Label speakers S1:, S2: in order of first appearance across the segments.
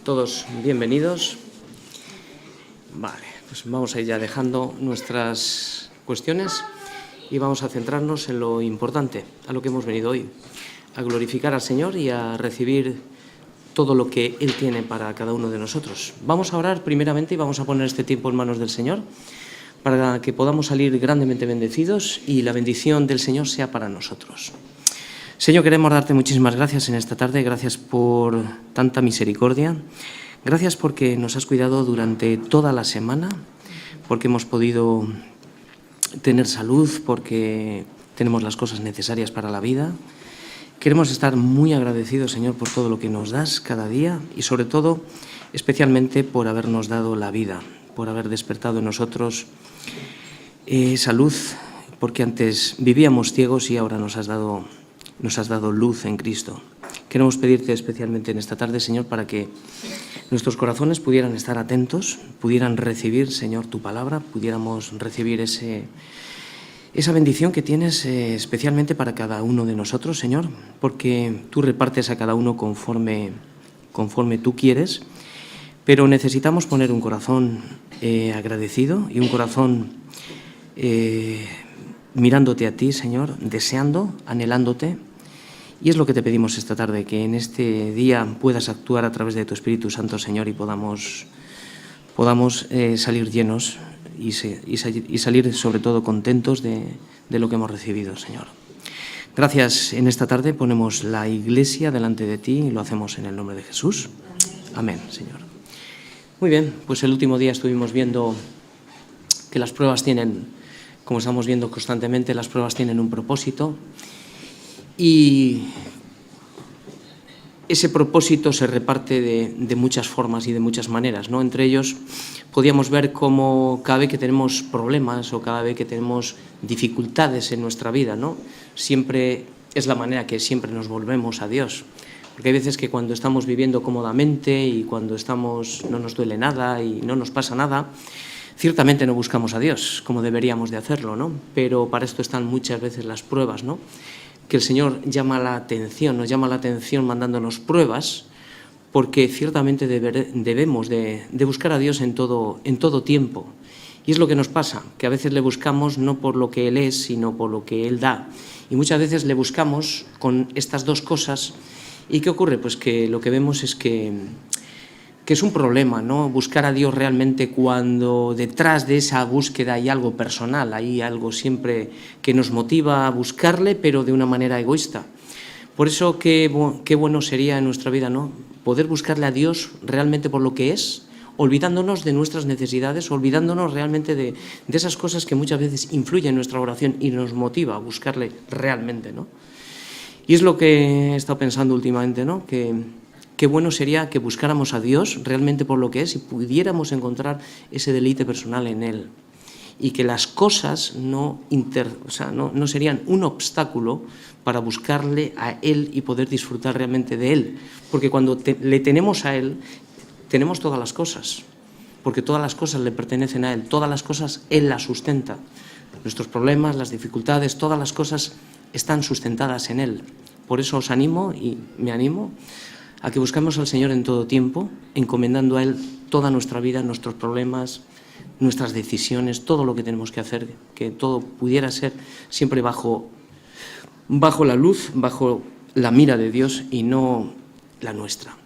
S1: Todos bienvenidos. Vale, pues vamos a ir ya dejando nuestras cuestiones y vamos a centrarnos en lo importante, a lo que hemos venido hoy, a glorificar al Señor y a recibir todo lo que Él tiene para cada uno de nosotros. Vamos a orar primeramente y vamos a poner este tiempo en manos del Señor para que podamos salir grandemente bendecidos y la bendición del Señor sea para nosotros. Señor, queremos darte muchísimas gracias en esta tarde, gracias por tanta misericordia, gracias porque nos has cuidado durante toda la semana, porque hemos podido tener salud, porque tenemos las cosas necesarias para la vida. Queremos estar muy agradecidos, Señor, por todo lo que nos das cada día y sobre todo, especialmente por habernos dado la vida, por haber despertado en nosotros salud, porque antes vivíamos ciegos y ahora nos has dado luz en Cristo. Queremos pedirte especialmente en esta tarde, Señor, para que nuestros corazones pudieran estar atentos, pudieran recibir, Señor, tu palabra, pudiéramos recibir esa bendición que tienes especialmente para cada uno de nosotros, Señor, porque tú repartes a cada uno conforme tú quieres, pero necesitamos poner un corazón agradecido y un corazón mirándote a ti, Señor, deseando, anhelándote. Y es lo que te pedimos esta tarde, que en este día puedas actuar a través de tu Espíritu Santo, Señor, y podamos salir llenos y salir sobre todo contentos de lo que hemos recibido, Señor. Gracias. En esta tarde ponemos la Iglesia delante de ti y lo hacemos en el nombre de Jesús. Amén, Señor. Muy bien, pues el último día estuvimos viendo que las pruebas tienen, como estamos viendo constantemente, las pruebas tienen un propósito. Y ese propósito se reparte de muchas formas y de muchas maneras, ¿no? Entre ellos podíamos ver cómo cada vez que tenemos problemas o cada vez que tenemos dificultades en nuestra vida, ¿no? Siempre es la manera que siempre nos volvemos a Dios. Porque hay veces que cuando estamos viviendo cómodamente y cuando no nos duele nada y no nos pasa nada, ciertamente no buscamos a Dios como deberíamos de hacerlo, ¿no? Pero para esto están muchas veces las pruebas, ¿no? Que el Señor nos llama la atención mandándonos pruebas, porque ciertamente debemos de buscar a Dios en todo tiempo. Y es lo que nos pasa, que a veces le buscamos no por lo que Él es, sino por lo que Él da. Y muchas veces le buscamos con estas dos cosas. ¿Y qué ocurre? Pues que lo que vemos es que es un problema, ¿no? Buscar a Dios realmente cuando detrás de esa búsqueda hay algo personal, hay algo siempre que nos motiva a buscarle, pero de una manera egoísta. Por eso qué bueno sería en nuestra vida, ¿no? Poder buscarle a Dios realmente por lo que es, olvidándonos de nuestras necesidades, olvidándonos realmente de esas cosas que muchas veces influyen en nuestra oración y nos motiva a buscarle realmente, ¿no? Y es lo que he estado pensando últimamente, ¿no? Qué bueno sería que buscáramos a Dios realmente por lo que es y pudiéramos encontrar ese deleite personal en Él. Y que las cosas no serían un obstáculo para buscarle a Él y poder disfrutar realmente de Él. Porque cuando le tenemos a Él, tenemos todas las cosas. Porque todas las cosas le pertenecen a Él, todas las cosas Él las sustenta. Nuestros problemas, las dificultades, todas las cosas están sustentadas en Él. Por eso os animo y me animo a que busquemos al Señor en todo tiempo, encomendando a Él toda nuestra vida, nuestros problemas, nuestras decisiones, todo lo que tenemos que hacer, que todo pudiera ser siempre bajo la luz, bajo la mira de Dios y no la nuestra.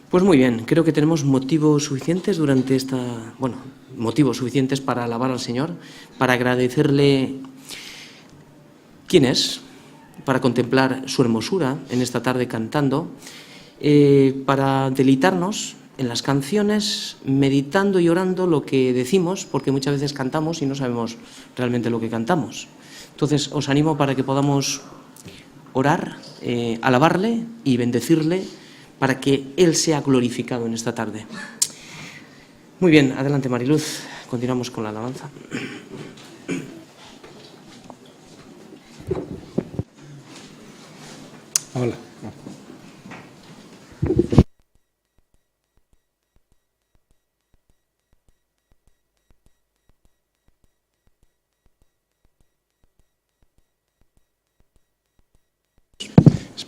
S1: Pues muy bien, creo que tenemos motivos suficientes motivos suficientes para alabar al Señor, para agradecerle quién es, para contemplar su hermosura en esta tarde cantando, para deleitarnos en las canciones, meditando y orando lo que decimos, porque muchas veces cantamos y no sabemos realmente lo que cantamos. Entonces os animo para que podamos orar, alabarle y bendecirle para que Él sea glorificado en esta tarde. Muy bien, adelante Mariluz, continuamos con la alabanza.
S2: Hola.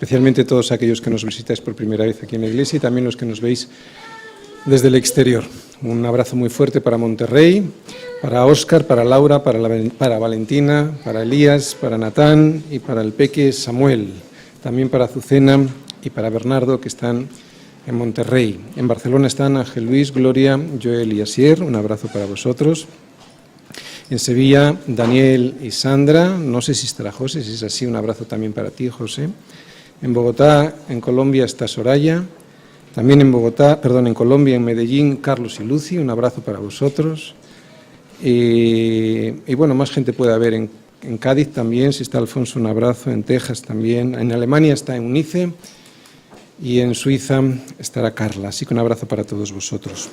S2: especialmente todos aquellos que nos visitáis por primera vez aquí en la iglesia y también los que nos veis desde el exterior. Un abrazo muy fuerte para Monterrey, para Óscar, para Laura, para Valentina, para Elías, para Natán y para el peque Samuel, también para Azucena y para Bernardo, que están en Monterrey. En Barcelona están Ángel Luis, Gloria, Joel y Asier, un abrazo para vosotros. En Sevilla, Daniel y Sandra, no sé si estará José, si es así, un abrazo también para ti, José. En Bogotá, en Colombia, está Soraya. También en Colombia, en Medellín, Carlos y Lucy, un abrazo para vosotros. Y bueno, más gente puede haber en Cádiz también, si está Alfonso, un abrazo. En Texas también. En Alemania está Eunice. Y en Suiza estará Carla. Así que un abrazo para todos vosotros.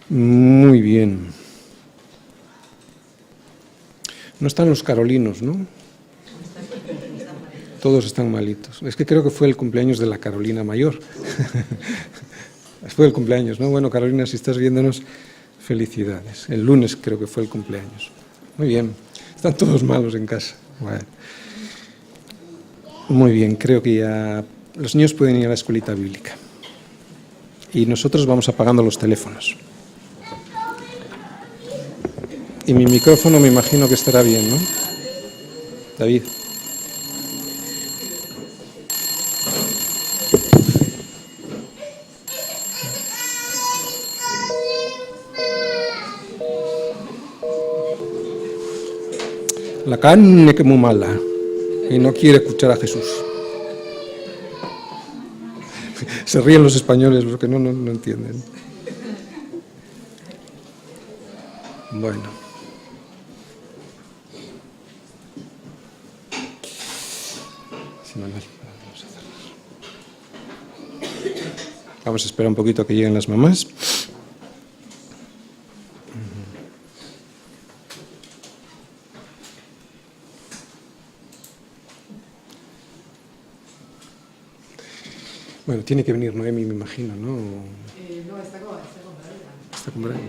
S2: Muy bien. No están los carolinos, ¿no? Todos están malitos. Es que creo que fue el cumpleaños de la Carolina Mayor. Fue el cumpleaños, ¿no? Bueno, Carolina, si estás viéndonos, felicidades. El lunes creo que fue el cumpleaños. Muy bien. Están todos malos en casa. Bueno. Muy bien, creo que ya los niños pueden ir a la escuelita bíblica. Y nosotros vamos apagando los teléfonos. Y mi micrófono me imagino que estará bien, ¿no? David. La carne que es muy mala y no quiere escuchar a Jesús. Se ríen los españoles, los que no entienden. Bueno. Vamos a esperar un poquito a que lleguen las mamás. Bueno, tiene que venir Noemi, me imagino, ¿no?
S3: No, está con Braila.
S2: ¿Está con Braila?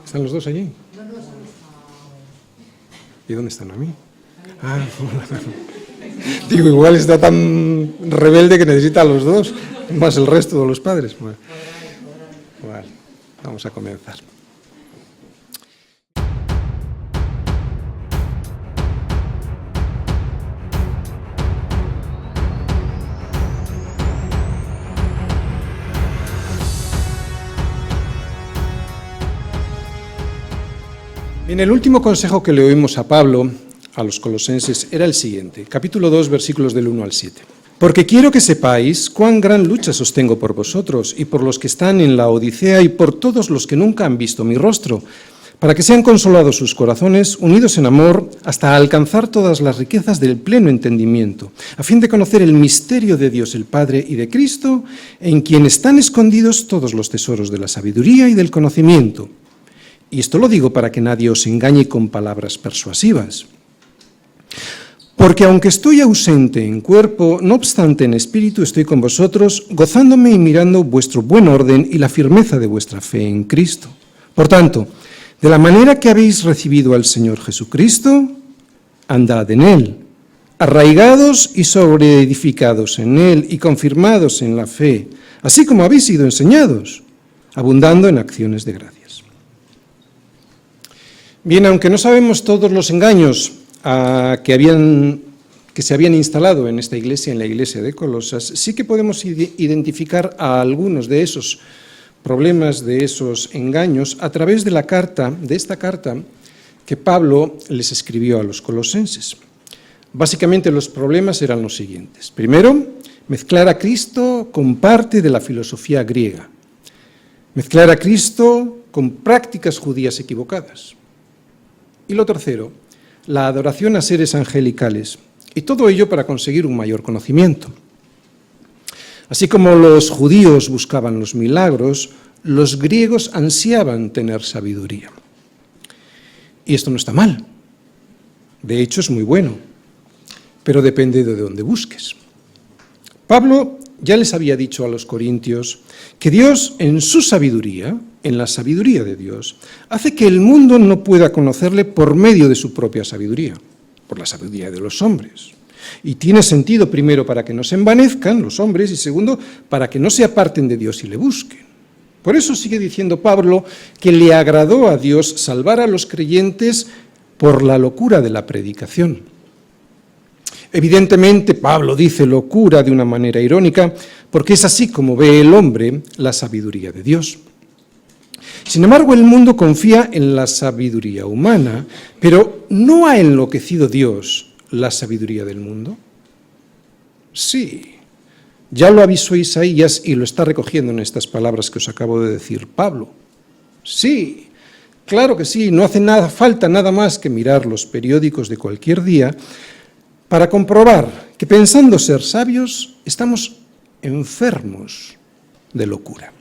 S2: ¿Están los dos allí?
S3: No, no, está...
S2: ¿Y dónde está Noemi? Ah, digo, igual está tan rebelde que necesita a los dos, más el resto de los padres. Bueno, vamos a comenzar. Bien, el último consejo que le oímos a Pablo a los colosenses era el siguiente, capítulo 2, versículos del 1 al 7. Porque quiero que sepáis cuán gran lucha sostengo por vosotros y por los que están en la Odisea y por todos los que nunca han visto mi rostro, para que sean consolados sus corazones, unidos en amor, hasta alcanzar todas las riquezas del pleno entendimiento, a fin de conocer el misterio de Dios el Padre y de Cristo, en quien están escondidos todos los tesoros de la sabiduría y del conocimiento. Y esto lo digo para que nadie os engañe con palabras persuasivas. Porque aunque estoy ausente en cuerpo, no obstante en espíritu estoy con vosotros, gozándome y mirando vuestro buen orden y la firmeza de vuestra fe en Cristo. Por tanto, de la manera que habéis recibido al Señor Jesucristo, andad en Él, arraigados y sobreedificados en Él y confirmados en la fe, así como habéis sido enseñados, abundando en acciones de gracias. Bien, aunque no sabemos todos los engaños que se habían instalado en esta iglesia, en la iglesia de Colosas, sí que podemos identificar a algunos de esos problemas, de esos engaños, a través de esta carta que Pablo les escribió a los colosenses. Básicamente los problemas eran los siguientes. Primero, mezclar a Cristo con parte de la filosofía griega. Mezclar a Cristo con prácticas judías equivocadas. Y lo tercero, la adoración a seres angelicales, y todo ello para conseguir un mayor conocimiento. Así como los judíos buscaban los milagros, los griegos ansiaban tener sabiduría. Y esto no está mal, de hecho es muy bueno, pero depende de dónde busques. Pablo ya les había dicho a los corintios que Dios, en su sabiduría, en la sabiduría de Dios, hace que el mundo no pueda conocerle por medio de su propia sabiduría, por la sabiduría de los hombres. Y tiene sentido, primero, para que no se envanezcan los hombres, y segundo, para que no se aparten de Dios y le busquen. Por eso sigue diciendo Pablo que le agradó a Dios salvar a los creyentes por la locura de la predicación. Evidentemente, Pablo dice locura de una manera irónica, porque es así como ve el hombre la sabiduría de Dios. Sin embargo, el mundo confía en la sabiduría humana, pero ¿no ha enloquecido Dios la sabiduría del mundo? Sí, ya lo avisó Isaías y lo está recogiendo en estas palabras que os acabo de decir Pablo. Sí, claro que sí, no hace falta nada más que mirar los periódicos de cualquier día para comprobar que pensando ser sabios estamos enfermos de locura.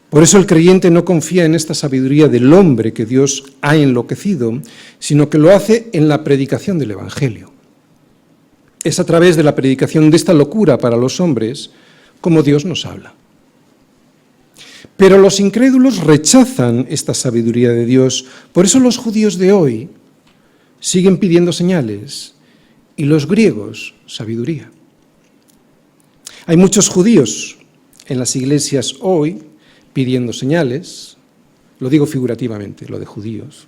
S2: Por eso el creyente no confía en esta sabiduría del hombre que Dios ha enloquecido, sino que lo hace en la predicación del Evangelio. Es a través de la predicación de esta locura para los hombres como Dios nos habla. Pero los incrédulos rechazan esta sabiduría de Dios, por eso los judíos de hoy siguen pidiendo señales y los griegos sabiduría. Hay muchos judíos en las iglesias hoy pidiendo señales, lo digo figurativamente, lo de judíos,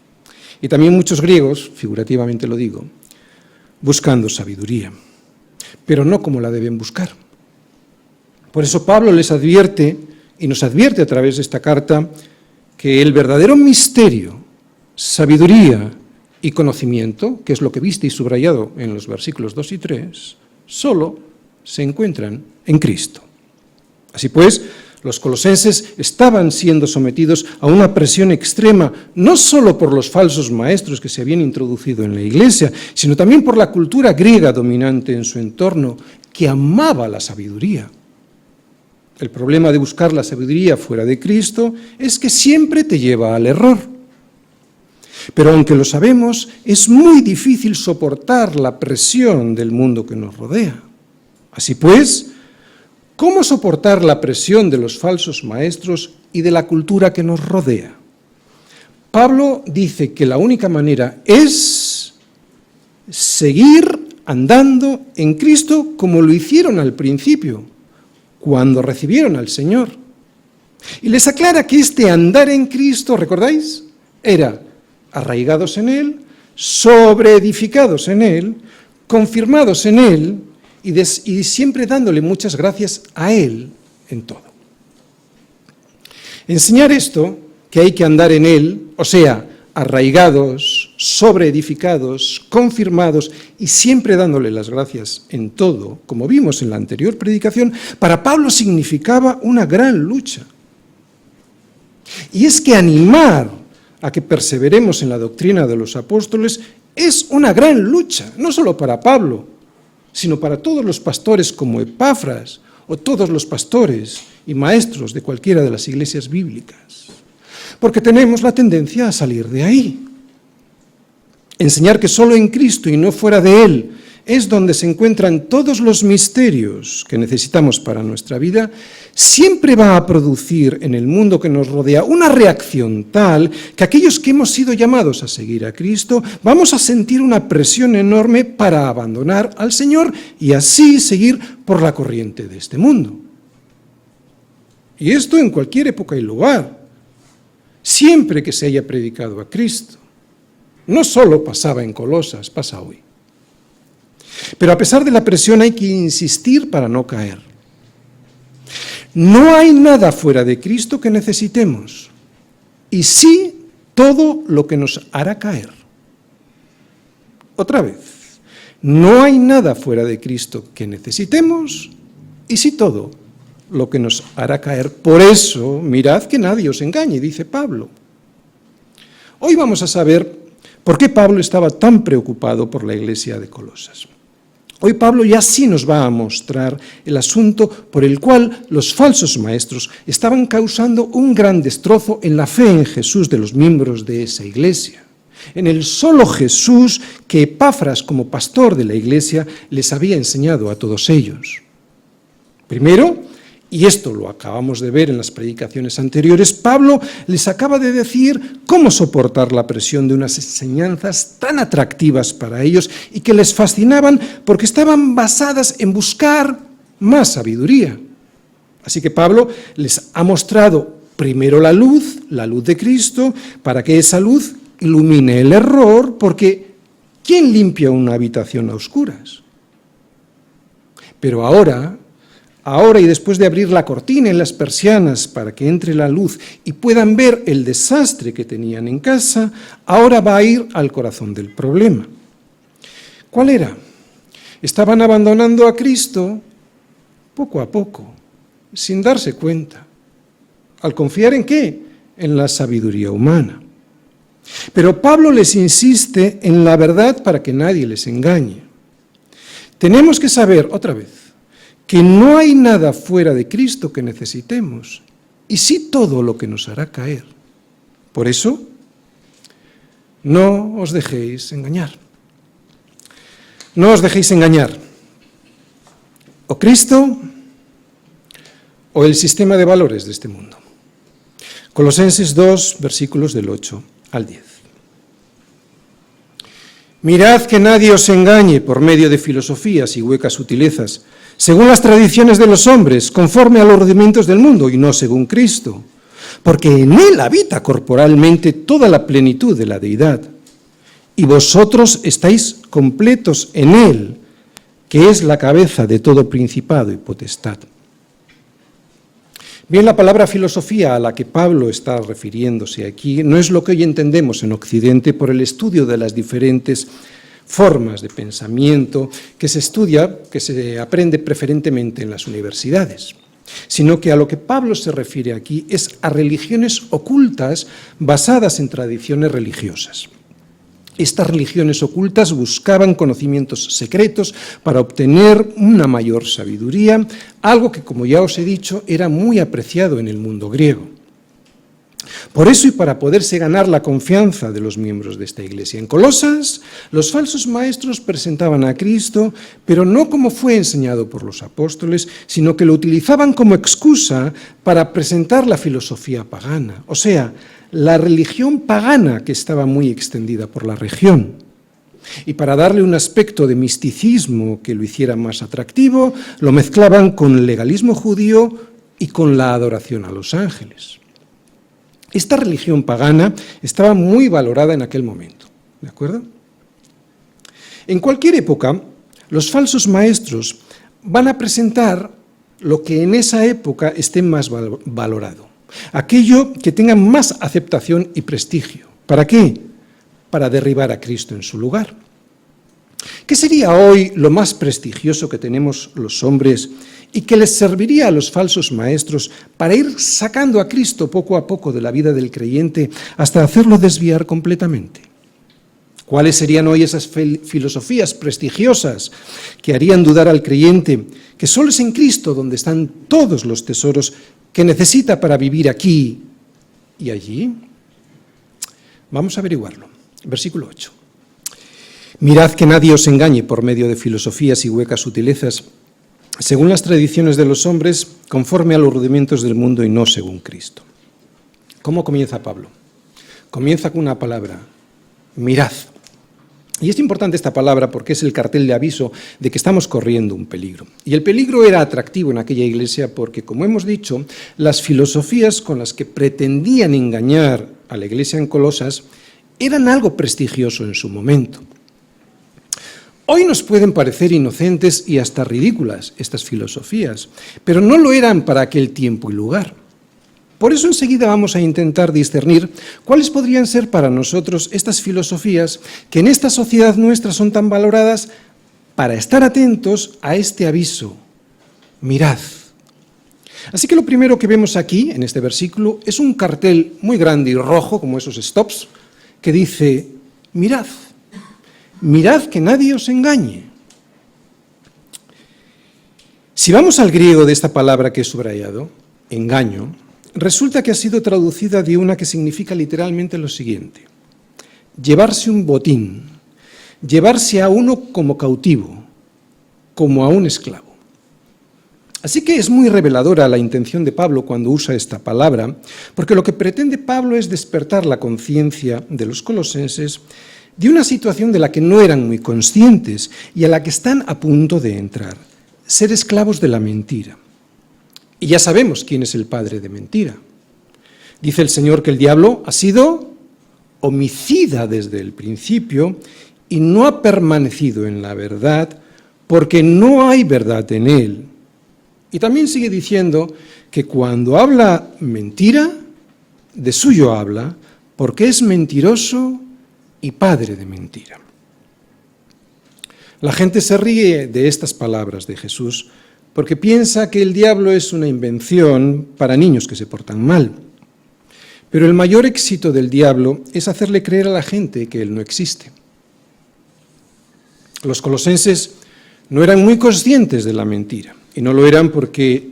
S2: y también muchos griegos, figurativamente lo digo, buscando sabiduría, pero no como la deben buscar. Por eso Pablo les advierte, y nos advierte a través de esta carta, que el verdadero misterio, sabiduría y conocimiento, que es lo que viste y subrayado en los versículos 2 y 3, solo se encuentran en Cristo. Así pues, los colosenses estaban siendo sometidos a una presión extrema, no solo por los falsos maestros que se habían introducido en la iglesia, sino también por la cultura griega dominante en su entorno, que amaba la sabiduría. El problema de buscar la sabiduría fuera de Cristo es que siempre te lleva al error. Pero aunque lo sabemos, es muy difícil soportar la presión del mundo que nos rodea. Así pues, ¿cómo soportar la presión de los falsos maestros y de la cultura que nos rodea? Pablo dice que la única manera es seguir andando en Cristo como lo hicieron al principio, cuando recibieron al Señor. Y les aclara que este andar en Cristo, ¿recordáis? Era arraigados en Él, sobreedificados en Él, confirmados en Él, y siempre dándole muchas gracias a Él en todo. Enseñar esto, que hay que andar en Él, o sea, arraigados, sobreedificados, confirmados y siempre dándole las gracias en todo, como vimos en la anterior predicación, para Pablo significaba una gran lucha. Y es que animar a que perseveremos en la doctrina de los apóstoles es una gran lucha, no solo para Pablo, sino para todos los pastores como Epafras o todos los pastores y maestros de cualquiera de las iglesias bíblicas. Porque tenemos la tendencia a salir de ahí. Enseñar que solo en Cristo y no fuera de Él es donde se encuentran todos los misterios que necesitamos para nuestra vida, siempre va a producir en el mundo que nos rodea una reacción tal que aquellos que hemos sido llamados a seguir a Cristo vamos a sentir una presión enorme para abandonar al Señor y así seguir por la corriente de este mundo. Y esto en cualquier época y lugar, siempre que se haya predicado a Cristo. No solo pasaba en Colosas, pasa hoy. Pero a pesar de la presión hay que insistir para no caer. No hay nada fuera de Cristo que necesitemos, y sí todo lo que nos hará caer. Otra vez, no hay nada fuera de Cristo que necesitemos, y sí todo lo que nos hará caer. Por eso, mirad que nadie os engañe, dice Pablo. Hoy vamos a saber por qué Pablo estaba tan preocupado por la iglesia de Colosas. Hoy Pablo ya sí nos va a mostrar el asunto por el cual los falsos maestros estaban causando un gran destrozo en la fe en Jesús de los miembros de esa iglesia, en el solo Jesús que Epafras, como pastor de la iglesia, les había enseñado a todos ellos. Primero, y esto lo acabamos de ver en las predicaciones anteriores, Pablo les acaba de decir cómo soportar la presión de unas enseñanzas tan atractivas para ellos y que les fascinaban porque estaban basadas en buscar más sabiduría. Así que Pablo les ha mostrado primero la luz de Cristo, para que esa luz ilumine el error, porque ¿quién limpia una habitación a oscuras? Pero ahora y después de abrir la cortina y las persianas para que entre la luz y puedan ver el desastre que tenían en casa, ahora va a ir al corazón del problema. ¿Cuál era? Estaban abandonando a Cristo poco a poco, sin darse cuenta. ¿Al confiar en qué? En la sabiduría humana. Pero Pablo les insiste en la verdad para que nadie les engañe. Tenemos que saber, otra vez, que no hay nada fuera de Cristo que necesitemos, y sí todo lo que nos hará caer. Por eso, no os dejéis engañar. No os dejéis engañar. O Cristo o el sistema de valores de este mundo. Colosenses 2, versículos del 8 al 10. Mirad que nadie os engañe por medio de filosofías y huecas sutilezas, según las tradiciones de los hombres, conforme a los rudimentos del mundo, y no según Cristo, porque en Él habita corporalmente toda la plenitud de la deidad, y vosotros estáis completos en Él, que es la cabeza de todo principado y potestad. Bien, la palabra filosofía a la que Pablo está refiriéndose aquí no es lo que hoy entendemos en Occidente por el estudio de las diferentes formas de pensamiento que se estudia, que se aprende preferentemente en las universidades, sino que a lo que Pablo se refiere aquí es a religiones ocultas basadas en tradiciones religiosas. Estas religiones ocultas buscaban conocimientos secretos para obtener una mayor sabiduría, algo que, como ya os he dicho, era muy apreciado en el mundo griego. Por eso, y para poderse ganar la confianza de los miembros de esta iglesia en Colosas, los falsos maestros presentaban a Cristo, pero no como fue enseñado por los apóstoles, sino que lo utilizaban como excusa para presentar la filosofía pagana, o sea, la religión pagana que estaba muy extendida por la región. Y para darle un aspecto de misticismo que lo hiciera más atractivo, lo mezclaban con el legalismo judío y con la adoración a los ángeles. Esta religión pagana estaba muy valorada en aquel momento, ¿de acuerdo? En cualquier época, los falsos maestros van a presentar lo que en esa época esté más valorado, aquello que tenga más aceptación y prestigio. ¿Para qué? Para derribar a Cristo en su lugar. ¿Qué sería hoy lo más prestigioso que tenemos los hombres y que les serviría a los falsos maestros para ir sacando a Cristo poco a poco de la vida del creyente hasta hacerlo desviar completamente? ¿Cuáles serían hoy esas filosofías prestigiosas que harían dudar al creyente que solo es en Cristo donde están todos los tesoros que necesita para vivir aquí y allí? Vamos a averiguarlo. Versículo 8. Mirad que nadie os engañe por medio de filosofías y huecas sutilezas, según las tradiciones de los hombres, conforme a los rudimentos del mundo y no según Cristo. ¿Cómo comienza Pablo? Comienza con una palabra, mirad. Y es importante esta palabra porque es el cartel de aviso de que estamos corriendo un peligro. Y el peligro era atractivo en aquella iglesia porque, como hemos dicho, las filosofías con las que pretendían engañar a la iglesia en Colosas eran algo prestigioso en su momento. Hoy nos pueden parecer inocentes y hasta ridículas estas filosofías, pero no lo eran para aquel tiempo y lugar. Por eso enseguida vamos a intentar discernir cuáles podrían ser para nosotros estas filosofías que en esta sociedad nuestra son tan valoradas, para estar atentos a este aviso. Mirad. Así que lo primero que vemos aquí, en este versículo, es un cartel muy grande y rojo, como esos stops, que dice, mirad. Mirad que nadie os engañe. Si vamos al griego de esta palabra que he subrayado, engaño, resulta que ha sido traducida de una que significa literalmente lo siguiente: llevarse un botín, llevarse a uno como cautivo, como a un esclavo. Así que es muy reveladora la intención de Pablo cuando usa esta palabra, porque lo que pretende Pablo es despertar la conciencia de los colosenses de una situación de la que no eran muy conscientes y a la que están a punto de entrar, ser esclavos de la mentira. Y ya sabemos quién es el padre de mentira. Dice el Señor que el diablo ha sido homicida desde el principio y no ha permanecido en la verdad porque no hay verdad en él. Y también sigue diciendo que cuando habla mentira, de suyo habla, porque es mentiroso y padre de mentira. La gente se ríe de estas palabras de Jesús porque piensa que el diablo es una invención para niños que se portan mal. Pero el mayor éxito del diablo es hacerle creer a la gente que él no existe. Los colosenses no eran muy conscientes de la mentira, y no lo eran porque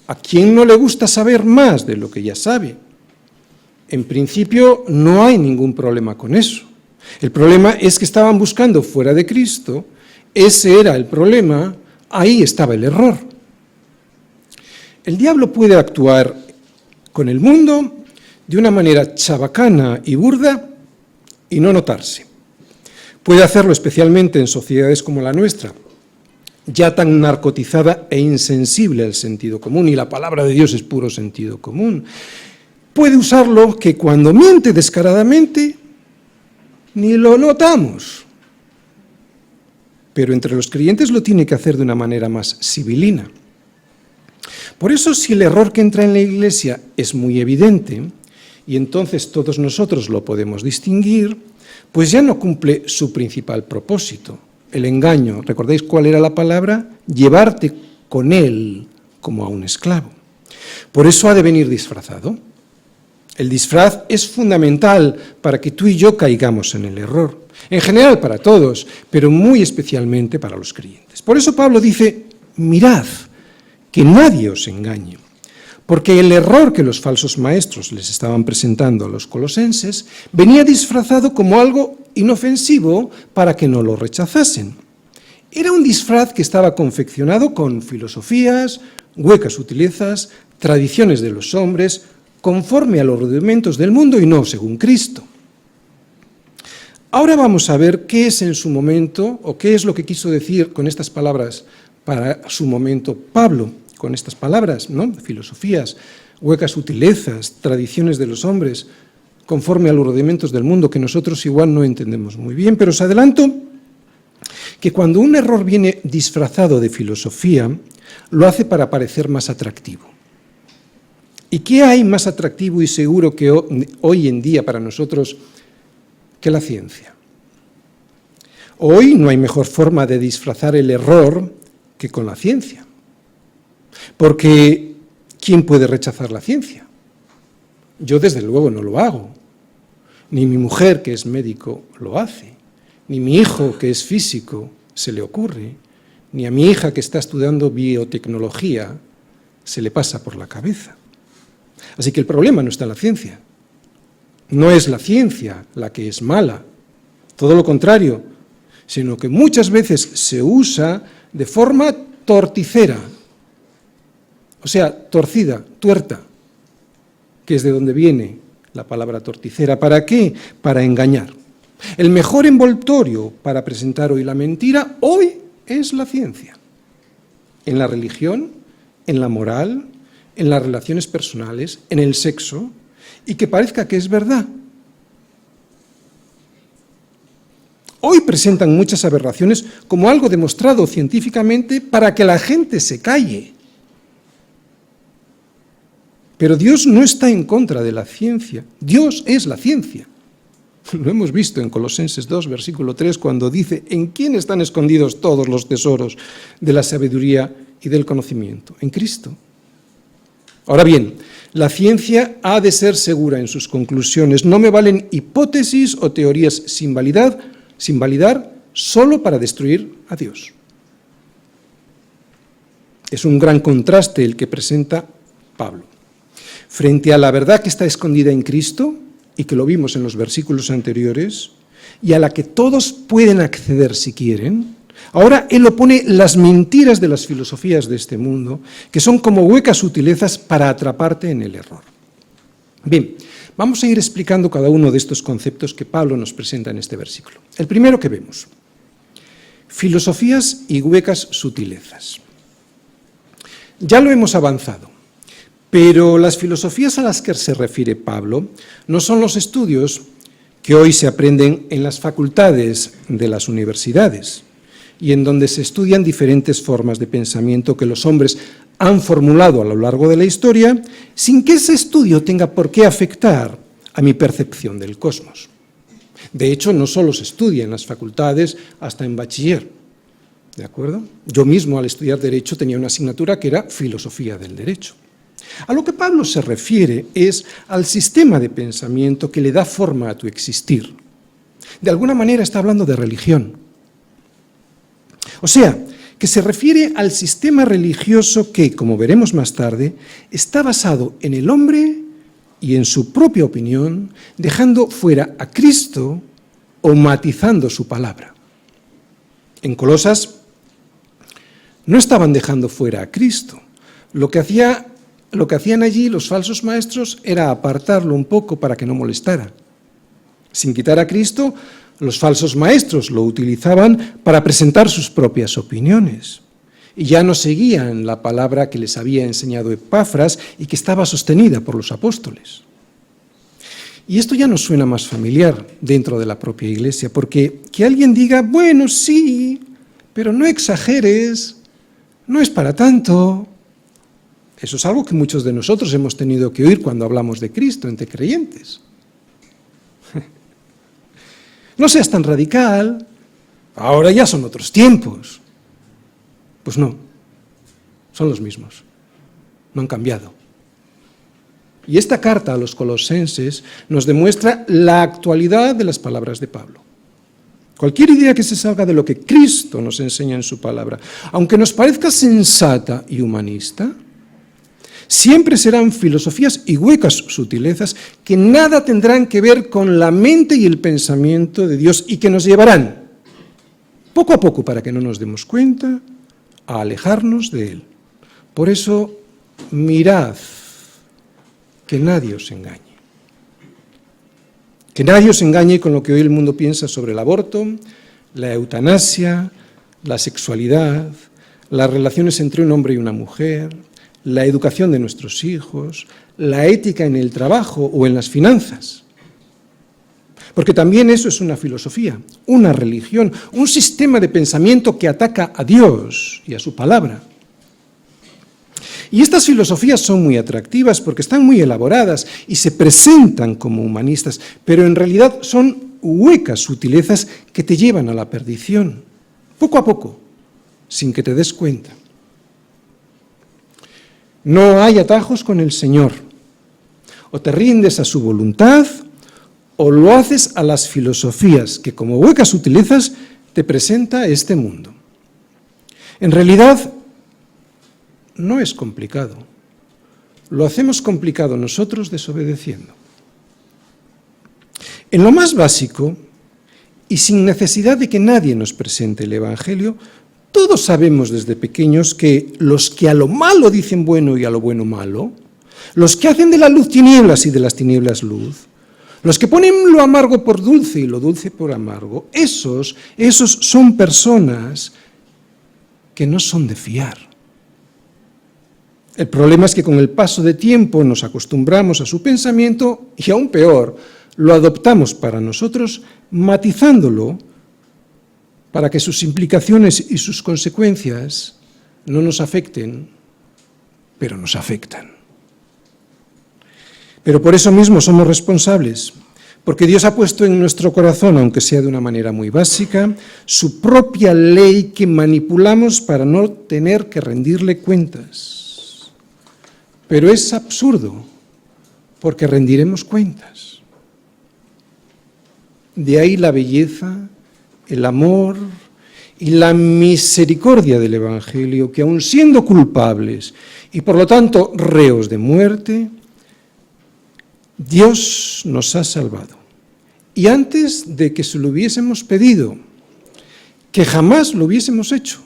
S2: ¿a quién no le gusta saber más de lo que ya sabe? En principio no hay ningún problema con eso. El problema es que estaban buscando fuera de Cristo, ese era el problema, ahí estaba el error. El diablo puede actuar con el mundo de una manera chabacana y burda y no notarse. Puede hacerlo especialmente en sociedades como la nuestra, ya tan narcotizada e insensible al sentido común, y la palabra de Dios es puro sentido común. Puede usarlo que cuando miente descaradamente ni lo notamos. Pero entre los creyentes lo tiene que hacer de una manera más sibilina. Por eso, si el error que entra en la Iglesia es muy evidente, y entonces todos nosotros lo podemos distinguir, pues ya no cumple su principal propósito, el engaño. ¿Recordáis cuál era la palabra? Llevarte con él como a un esclavo. Por eso ha de venir disfrazado. El disfraz es fundamental para que tú y yo caigamos en el error. En general para todos, pero muy especialmente para los creyentes. Por eso Pablo dice, mirad, que nadie os engañe. Porque el error que los falsos maestros les estaban presentando a los colosenses venía disfrazado como algo inofensivo para que no lo rechazasen. Era un disfraz que estaba confeccionado con filosofías, huecas sutilezas, tradiciones de los hombres, conforme a los rudimentos del mundo y no según Cristo. Ahora vamos a ver qué es en su momento, o qué es lo que quiso decir con estas palabras para su momento Pablo, con estas palabras, ¿no? Filosofías, huecas sutilezas, tradiciones de los hombres, conforme a los rudimentos del mundo, que nosotros igual no entendemos muy bien, pero os adelanto que cuando un error viene disfrazado de filosofía, lo hace para parecer más atractivo. ¿Y qué hay más atractivo y seguro que hoy en día para nosotros que la ciencia? Hoy no hay mejor forma de disfrazar el error que con la ciencia. Porque, ¿quién puede rechazar la ciencia? Yo desde luego no lo hago. Ni mi mujer, que es médico, lo hace. Ni mi hijo, que es físico, se le ocurre. Ni a mi hija, que está estudiando biotecnología, se le pasa por la cabeza. Así que el problema no está en la ciencia. No es la ciencia la que es mala, todo lo contrario, sino que muchas veces se usa de forma torticera, o sea, torcida, tuerta, que es de donde viene la palabra torticera. ¿Para qué? Para engañar. El mejor envoltorio para presentar hoy la mentira, hoy es la ciencia. En la religión, en la moral, en las relaciones personales, en el sexo, y que parezca que es verdad. Hoy presentan muchas aberraciones como algo demostrado científicamente para que la gente se calle. Pero Dios no está en contra de la ciencia. Dios es la ciencia. Lo hemos visto en Colosenses 2, versículo 3, cuando dice, ¿en quién están escondidos todos los tesoros de la sabiduría y del conocimiento? En Cristo. Ahora bien, la ciencia ha de ser segura en sus conclusiones. No me valen hipótesis o teorías sin validar solo para destruir a Dios. Es un gran contraste el que presenta Pablo. Frente a la verdad que está escondida en Cristo, y que lo vimos en los versículos anteriores, y a la que todos pueden acceder si quieren, Ahora él opone las mentiras de las filosofías de este mundo, que son como huecas sutilezas para atraparte en el error. Bien, vamos a ir explicando cada uno de estos conceptos que Pablo nos presenta en este versículo. El primero que vemos: filosofías y huecas sutilezas. Ya lo hemos avanzado, pero las filosofías a las que se refiere Pablo no son los estudios que hoy se aprenden en las facultades de las universidades y en donde se estudian diferentes formas de pensamiento que los hombres han formulado a lo largo de la historia, sin que ese estudio tenga por qué afectar a mi percepción del cosmos. De hecho, no solo se estudia en las facultades, hasta en bachiller, ¿de acuerdo? Yo mismo, al estudiar Derecho, tenía una asignatura que era Filosofía del Derecho. A lo que Pablo se refiere es al sistema de pensamiento que le da forma a tu existir. De alguna manera está hablando de religión. O sea, que se refiere al sistema religioso que, como veremos más tarde, está basado en el hombre y en su propia opinión, dejando fuera a Cristo o matizando su palabra. En Colosas no estaban dejando fuera a Cristo. Lo que hacían allí los falsos maestros era apartarlo un poco para que no molestara. Sin quitar a Cristo, los falsos maestros lo utilizaban para presentar sus propias opiniones. Y ya no seguían la palabra que les había enseñado Epafras y que estaba sostenida por los apóstoles. Y esto ya nos suena más familiar dentro de la propia Iglesia, porque que alguien diga, bueno, sí, pero no exageres, no es para tanto. Eso es algo que muchos de nosotros hemos tenido que oír cuando hablamos de Cristo entre creyentes. No seas tan radical, ahora ya son otros tiempos. Pues no, son los mismos, no han cambiado. Y esta carta a los colosenses nos demuestra la actualidad de las palabras de Pablo. Cualquier idea que se salga de lo que Cristo nos enseña en su palabra, aunque nos parezca sensata y humanista, siempre serán filosofías y huecas sutilezas que nada tendrán que ver con la mente y el pensamiento de Dios y que nos llevarán, poco a poco, para que no nos demos cuenta, a alejarnos de Él. Por eso, mirad que nadie os engañe. Que nadie os engañe con lo que hoy el mundo piensa sobre el aborto, la eutanasia, la sexualidad, las relaciones entre un hombre y una mujer, la educación de nuestros hijos, la ética en el trabajo o en las finanzas. Porque también eso es una filosofía, una religión, un sistema de pensamiento que ataca a Dios y a su palabra. Y estas filosofías son muy atractivas porque están muy elaboradas y se presentan como humanistas, pero en realidad son huecas sutilezas que te llevan a la perdición, poco a poco, sin que te des cuenta. No hay atajos con el Señor. O te rindes a su voluntad o lo haces a las filosofías que como huecas sutilezas te presenta este mundo. En realidad, no es complicado. Lo hacemos complicado nosotros desobedeciendo. En lo más básico, y sin necesidad de que nadie nos presente el Evangelio, todos sabemos desde pequeños que los que a lo malo dicen bueno y a lo bueno malo, los que hacen de la luz tinieblas y de las tinieblas luz, los que ponen lo amargo por dulce y lo dulce por amargo, esos son personas que no son de fiar. El problema es que con el paso de tiempo nos acostumbramos a su pensamiento y aún peor, lo adoptamos para nosotros, matizándolo para que sus implicaciones y sus consecuencias no nos afecten, pero nos afectan. Pero por eso mismo somos responsables, porque Dios ha puesto en nuestro corazón, aunque sea de una manera muy básica, su propia ley que manipulamos para no tener que rendirle cuentas. Pero es absurdo, porque rendiremos cuentas. De ahí la belleza, el amor y la misericordia del Evangelio, que aun siendo culpables y por lo tanto reos de muerte, Dios nos ha salvado. Y antes de que se lo hubiésemos pedido, que jamás lo hubiésemos hecho.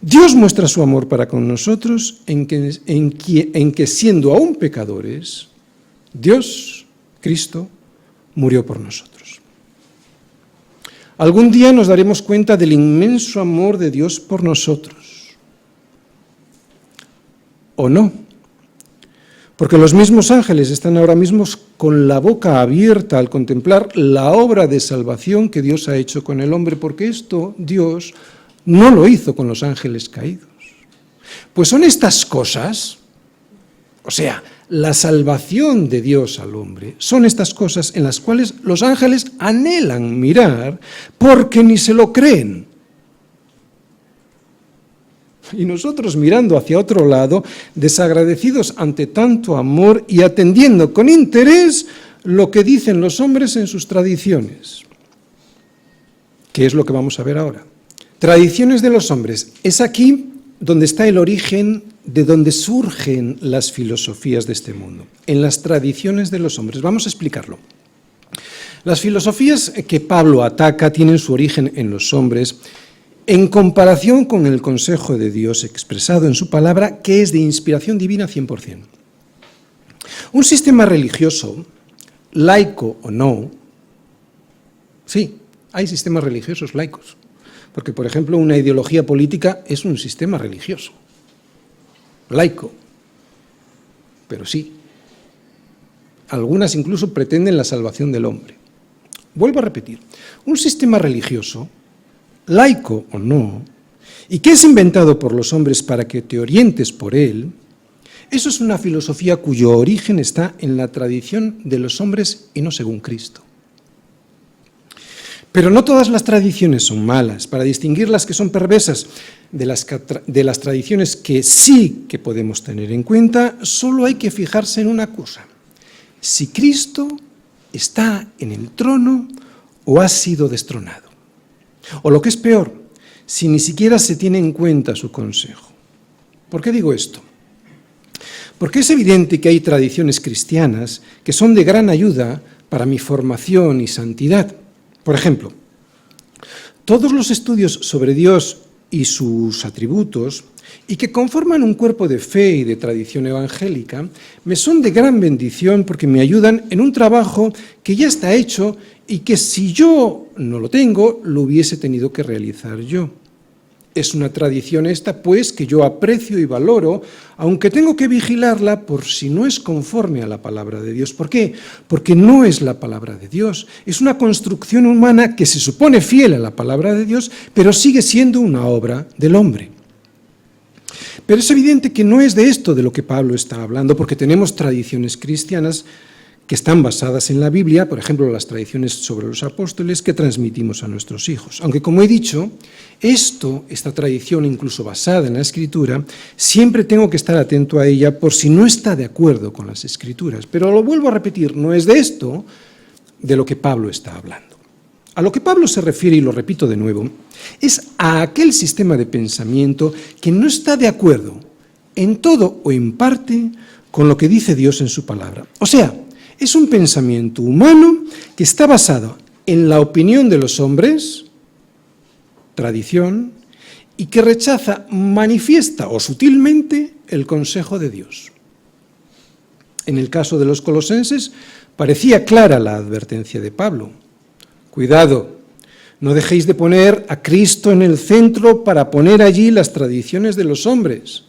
S2: Dios muestra su amor para con nosotros en que siendo aún pecadores, Dios, Cristo, murió por nosotros. Algún día nos daremos cuenta del inmenso amor de Dios por nosotros. ¿O no? Porque los mismos ángeles están ahora mismo con la boca abierta al contemplar la obra de salvación que Dios ha hecho con el hombre, porque esto Dios no lo hizo con los ángeles caídos. Pues son estas cosas, o sea, la salvación de Dios al hombre, son estas cosas en las cuales los ángeles anhelan mirar porque ni se lo creen. Y nosotros mirando hacia otro lado, desagradecidos ante tanto amor y atendiendo con interés lo que dicen los hombres en sus tradiciones. ¿Qué es lo que vamos a ver ahora? Tradiciones de los hombres. Es aquí donde está el origen de donde surgen las filosofías de este mundo, en las tradiciones de los hombres. Vamos a explicarlo. Las filosofías que Pablo ataca tienen su origen en los hombres, en comparación con el consejo de Dios expresado en su palabra, que es de inspiración divina 100%. Un sistema religioso, laico o no, sí, hay sistemas religiosos laicos, porque, por ejemplo, una ideología política es un sistema religioso, laico, pero sí, algunas incluso pretenden la salvación del hombre. Vuelvo a repetir, un sistema religioso, laico o no, y que es inventado por los hombres para que te orientes por él, eso es una filosofía cuyo origen está en la tradición de los hombres y no según Cristo. Pero no todas las tradiciones son malas. Para distinguir las que son perversas de las tradiciones que sí que podemos tener en cuenta, solo hay que fijarse en una cosa: si Cristo está en el trono o ha sido destronado. O lo que es peor, si ni siquiera se tiene en cuenta su consejo. ¿Por qué digo esto? Porque es evidente que hay tradiciones cristianas que son de gran ayuda para mi formación y santidad. Por ejemplo, todos los estudios sobre Dios y sus atributos, y que conforman un cuerpo de fe y de tradición evangélica, me son de gran bendición porque me ayudan en un trabajo que ya está hecho y que si yo no lo tengo, lo hubiese tenido que realizar yo. Es una tradición esta, pues, que yo aprecio y valoro, aunque tengo que vigilarla por si no es conforme a la palabra de Dios. ¿Por qué? Porque no es la palabra de Dios. Es una construcción humana que se supone fiel a la palabra de Dios, pero sigue siendo una obra del hombre. Pero es evidente que no es de esto de lo que Pablo está hablando, porque tenemos tradiciones cristianas que están basadas en la Biblia, por ejemplo, las tradiciones sobre los apóstoles que transmitimos a nuestros hijos. Aunque, como he dicho, esta tradición, incluso basada en la Escritura, siempre tengo que estar atento a ella por si no está de acuerdo con las Escrituras. Pero lo vuelvo a repetir, no es de esto de lo que Pablo está hablando. A lo que Pablo se refiere, y lo repito de nuevo, es a aquel sistema de pensamiento que no está de acuerdo en todo o en parte con lo que dice Dios en su palabra. O sea, es un pensamiento humano que está basado en la opinión de los hombres, tradición, y que rechaza manifiesta o sutilmente el consejo de Dios. En el caso de los colosenses, parecía clara la advertencia de Pablo. Cuidado, no dejéis de poner a Cristo en el centro para poner allí las tradiciones de los hombres,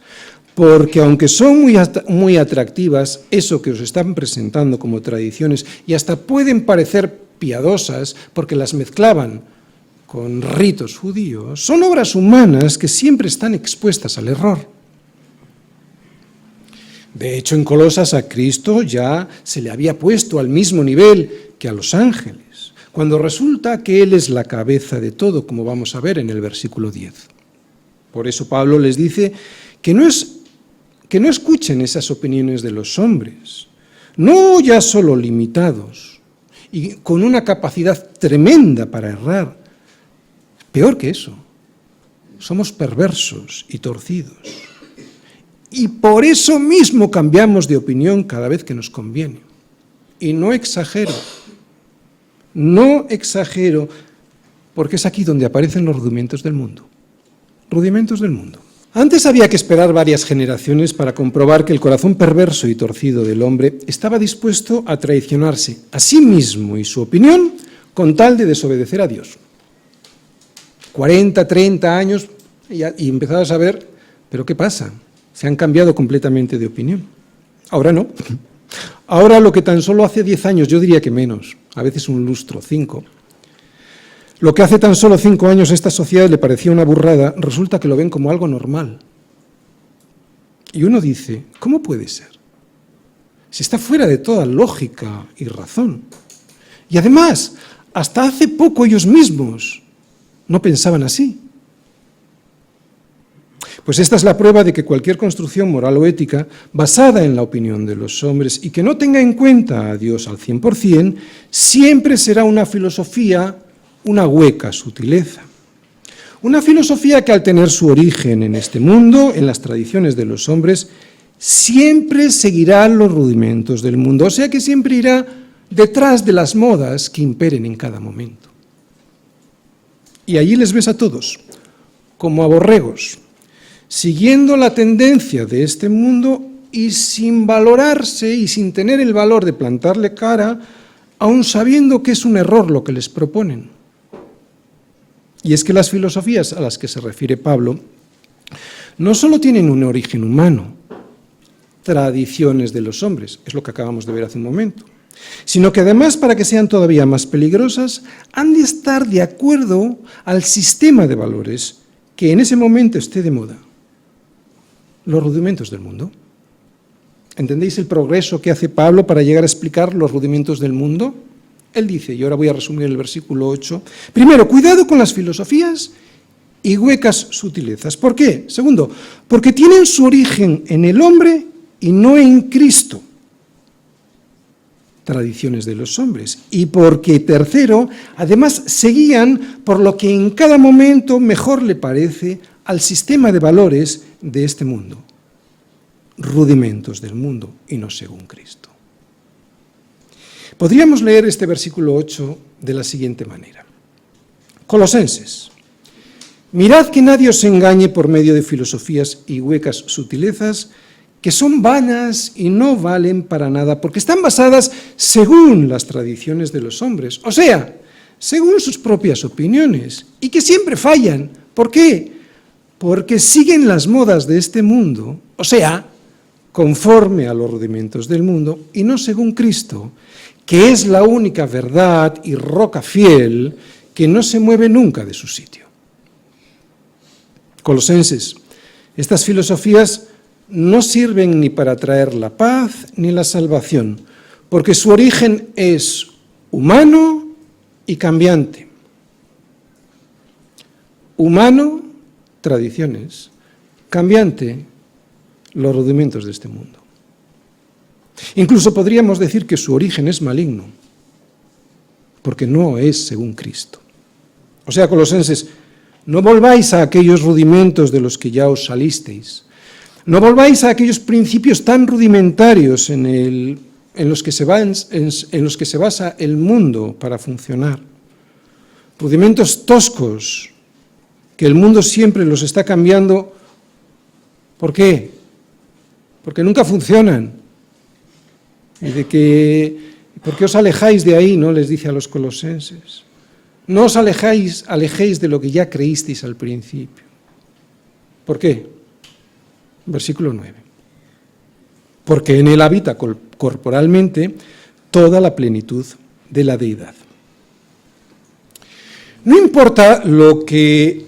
S2: porque aunque son muy atractivas, eso que os están presentando como tradiciones, y hasta pueden parecer piadosas porque las mezclaban con ritos judíos, son obras humanas que siempre están expuestas al error. De hecho, en Colosas a Cristo ya se le había puesto al mismo nivel que a los ángeles, cuando resulta que Él es la cabeza de todo, como vamos a ver en el versículo 10. Por eso Pablo les dice que no escuchen esas opiniones de los hombres, no ya solo limitados y con una capacidad tremenda para errar. Peor que eso, somos perversos y torcidos. Y por eso mismo cambiamos de opinión cada vez que nos conviene. Y no exagero. porque es aquí donde aparecen los rudimentos del mundo. Rudimentos del mundo. Antes había que esperar varias generaciones para comprobar que el corazón perverso y torcido del hombre estaba dispuesto a traicionarse a sí mismo y su opinión con tal de desobedecer a Dios. 40, 30 años y empezabas a ver, ¿pero qué pasa? Se han cambiado completamente de opinión. Ahora no. Ahora lo que tan solo hace 10 años, yo diría que menos, a veces un lustro, 5, lo que hace tan solo 5 años a esta sociedad le parecía una burrada, resulta que lo ven como algo normal. Y uno dice, ¿cómo puede ser? Si está fuera de toda lógica y razón. Y además, hasta hace poco ellos mismos no pensaban así. Pues esta es la prueba de que cualquier construcción moral o ética basada en la opinión de los hombres y que no tenga en cuenta a Dios al 100%, siempre será una filosofía, una hueca sutileza. Una filosofía que al tener su origen en este mundo, en las tradiciones de los hombres, siempre seguirá los rudimentos del mundo, o sea que siempre irá detrás de las modas que imperen en cada momento. Y allí les ves a todos, como a borregos, siguiendo la tendencia de este mundo y sin valorarse y sin tener el valor de plantarle cara, aun sabiendo que es un error lo que les proponen. Y es que las filosofías a las que se refiere Pablo no solo tienen un origen humano, tradiciones de los hombres, es lo que acabamos de ver hace un momento, sino que además, para que sean todavía más peligrosas, han de estar de acuerdo al sistema de valores que en ese momento esté de moda, los rudimentos del mundo. ¿Entendéis el progreso que hace Pablo para llegar a explicar los rudimentos del mundo? Él dice, y ahora voy a resumir el versículo 8, primero, cuidado con las filosofías y huecas sutilezas. ¿Por qué? Segundo, porque tienen su origen en el hombre y no en Cristo. Tradiciones de los hombres. Y porque, tercero, además se guían por lo que en cada momento mejor le parece al sistema de valores de este mundo. Rudimentos del mundo y no según Cristo. Podríamos leer este versículo 8 de la siguiente manera. Colosenses. Mirad que nadie os engañe por medio de filosofías y huecas sutilezas que son vanas y no valen para nada, porque están basadas según las tradiciones de los hombres, o sea, según sus propias opiniones, y que siempre fallan. ¿Por qué? Porque siguen las modas de este mundo, o sea, conforme a los rudimentos del mundo, y no según Cristo, que es la única verdad y roca fiel que no se mueve nunca de su sitio. Colosenses, estas filosofías no sirven ni para traer la paz ni la salvación, porque su origen es humano y cambiante. Humano, tradiciones; cambiante, los rudimentos de este mundo. Incluso podríamos decir que su origen es maligno, porque no es según Cristo. O sea, colosenses, no volváis a aquellos rudimentos de los que ya os salisteis. No volváis a aquellos principios tan rudimentarios en los que se basa el mundo para funcionar. Rudimentos toscos, que el mundo siempre los está cambiando. ¿Por qué? Porque nunca funcionan. ¿Por qué os alejáis de ahí? ¿No? Les dice a los colosenses. No os alejéis de lo que ya creísteis al principio. ¿Por qué? Versículo 9. Porque en él habita corporalmente toda la plenitud de la deidad. No importa lo que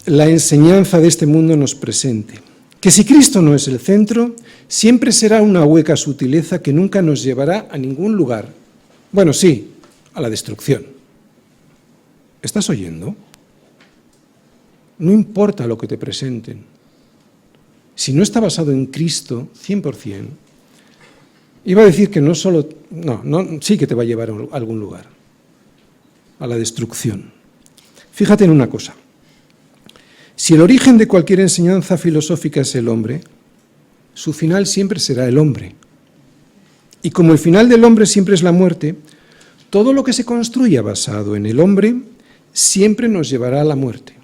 S2: la enseñanza de este mundo nos presente, que si Cristo no es el centro, siempre será una hueca sutileza que nunca nos llevará a ningún lugar. Bueno, sí, a la destrucción. ¿Estás oyendo? No importa lo que te presenten. Si no está basado en Cristo, 100%, iba a decir que sí que te va a llevar a algún lugar, a la destrucción. Fíjate en una cosa. Si el origen de cualquier enseñanza filosófica es el hombre, su final siempre será el hombre. Y como el final del hombre siempre es la muerte, todo lo que se construya basado en el hombre siempre nos llevará a la muerte.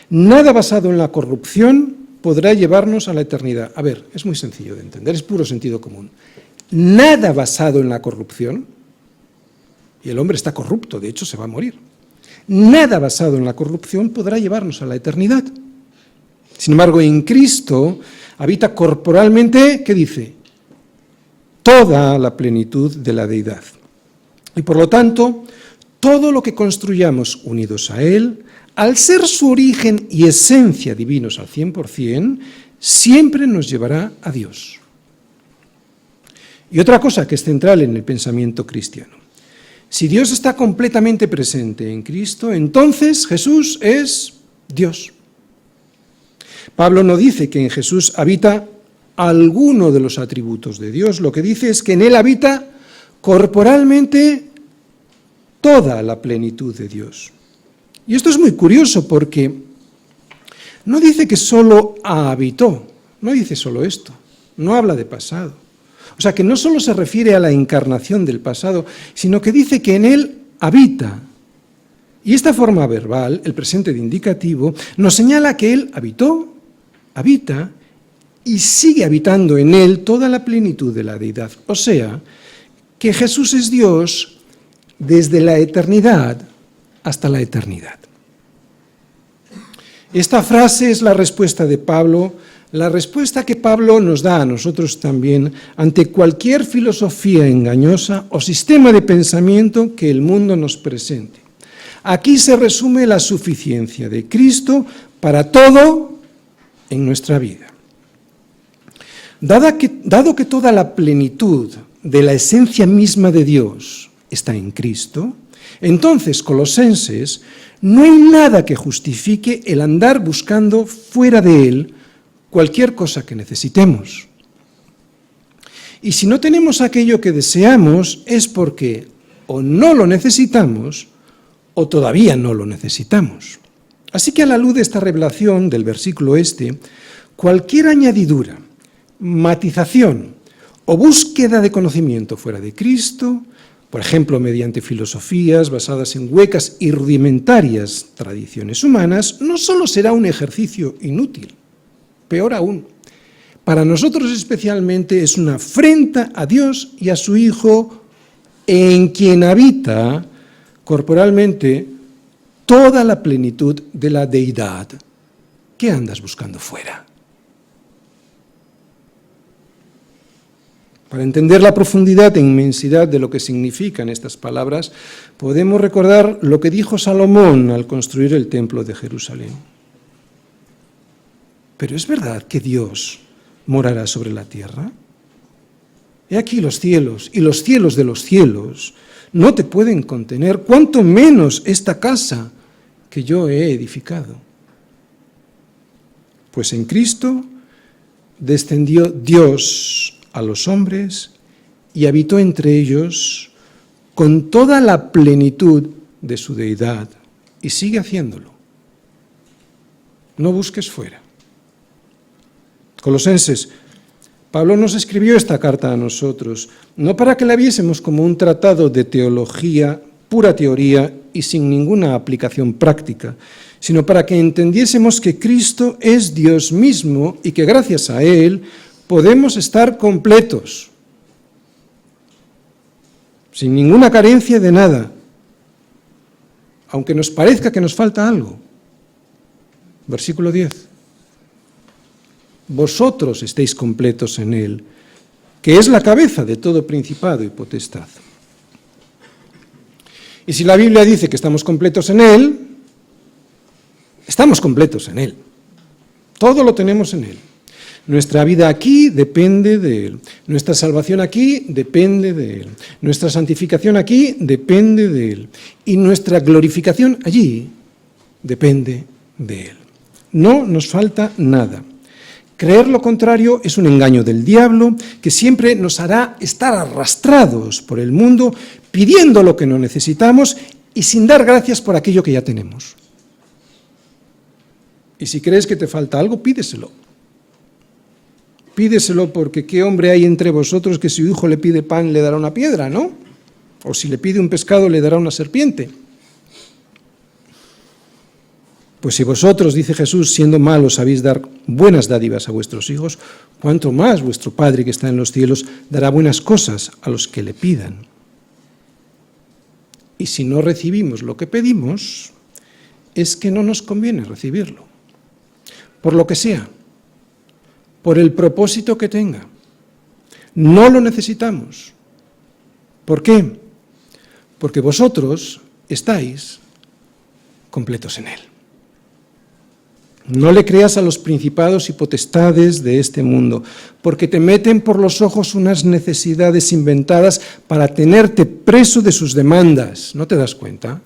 S2: Nada basado en la corrupción podrá llevarnos a la eternidad. A ver, es muy sencillo de entender, es puro sentido común. Nada basado en la corrupción, y el hombre está corrupto, de hecho se va a morir. Nada basado en la corrupción podrá llevarnos a la eternidad. Sin embargo, en Cristo habita corporalmente, ¿qué dice? Toda la plenitud de la deidad. Y por lo tanto, todo lo que construyamos unidos a Él, al ser su origen y esencia divinos al 100%, siempre nos llevará a Dios. Y otra cosa que es central en el pensamiento cristiano. Si Dios está completamente presente en Cristo, entonces Jesús es Dios. Pablo no dice que en Jesús habita alguno de los atributos de Dios, lo que dice es que en Él habita corporalmente toda la plenitud de Dios. Y esto es muy curioso porque no dice que solo habitó, no dice solo esto, no habla de pasado. O sea, que no solo se refiere a la encarnación del pasado, sino que dice que en Él habita. Y esta forma verbal, el presente de indicativo, nos señala que Él habitó, habita y sigue habitando en Él toda la plenitud de la deidad. O sea, que Jesús es Dios desde la eternidad hasta la eternidad. Esta frase es la respuesta de Pablo, la respuesta que Pablo nos da a nosotros también ante cualquier filosofía engañosa o sistema de pensamiento que el mundo nos presente. Aquí se resume la suficiencia de Cristo para todo en nuestra vida. Dado que toda la plenitud de la esencia misma de Dios está en Cristo, entonces, Colosenses, no hay nada que justifique el andar buscando fuera de Él cualquier cosa que necesitemos. Y si no tenemos aquello que deseamos es porque o no lo necesitamos o todavía no lo necesitamos. Así que a la luz de esta revelación del versículo cualquier añadidura, matización o búsqueda de conocimiento fuera de Cristo, por ejemplo, mediante filosofías basadas en huecas y rudimentarias tradiciones humanas, no solo será un ejercicio inútil, peor aún, para nosotros especialmente es una afrenta a Dios y a su Hijo, en quien habita corporalmente toda la plenitud de la deidad. ¿Qué andas buscando fuera? Para entender la profundidad e inmensidad de lo que significan estas palabras, podemos recordar lo que dijo Salomón al construir el templo de Jerusalén. ¿Pero es verdad que Dios morará sobre la tierra? He aquí los cielos, y los cielos de los cielos no te pueden contener, cuanto menos esta casa que yo he edificado. Pues en Cristo descendió Dios a los hombres y habitó entre ellos con toda la plenitud de su deidad, y sigue haciéndolo. No busques fuera. Colosenses, Pablo nos escribió esta carta a nosotros, no para que la viésemos como un tratado de teología, pura teoría y sin ninguna aplicación práctica, sino para que entendiésemos que Cristo es Dios mismo y que gracias a Él podemos estar completos, sin ninguna carencia de nada, aunque nos parezca que nos falta algo. Versículo 10. Vosotros estéis completos en Él, que es la cabeza de todo principado y potestad. Y si la Biblia dice que estamos completos en Él, estamos completos en Él. Todo lo tenemos en Él. Nuestra vida aquí depende de Él. Nuestra salvación aquí depende de Él. Nuestra santificación aquí depende de Él. Y nuestra glorificación allí depende de Él. No nos falta nada. Creer lo contrario es un engaño del diablo que siempre nos hará estar arrastrados por el mundo pidiendo lo que no necesitamos y sin dar gracias por aquello que ya tenemos. Y si crees que te falta algo, pídeselo. Pídeselo porque ¿qué hombre hay entre vosotros que si su hijo le pide pan le dará una piedra, no? O si le pide un pescado, le dará una serpiente. Pues si vosotros, dice Jesús, siendo malos sabéis dar buenas dádivas a vuestros hijos, cuánto más vuestro Padre que está en los cielos dará buenas cosas a los que le pidan. Y si no recibimos lo que pedimos, es que no nos conviene recibirlo. Por lo que sea, por el propósito que tenga. No lo necesitamos. ¿Por qué? Porque vosotros estáis completos en Él. No le creas a los principados y potestades de este mundo, porque te meten por los ojos unas necesidades inventadas para tenerte preso de sus demandas. ¿No te das cuenta?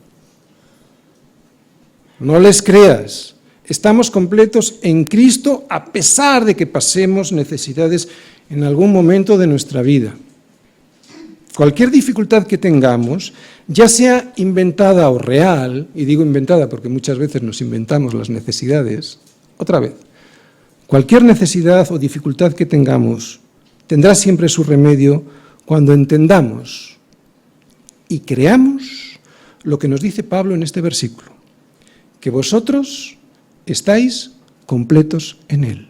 S2: No les creas. Estamos completos en Cristo a pesar de que pasemos necesidades en algún momento de nuestra vida. Cualquier dificultad que tengamos, ya sea inventada o real, y digo inventada porque muchas veces nos inventamos las necesidades, otra vez, cualquier necesidad o dificultad que tengamos tendrá siempre su remedio cuando entendamos y creamos lo que nos dice Pablo en este versículo, que vosotros estáis completos en Él.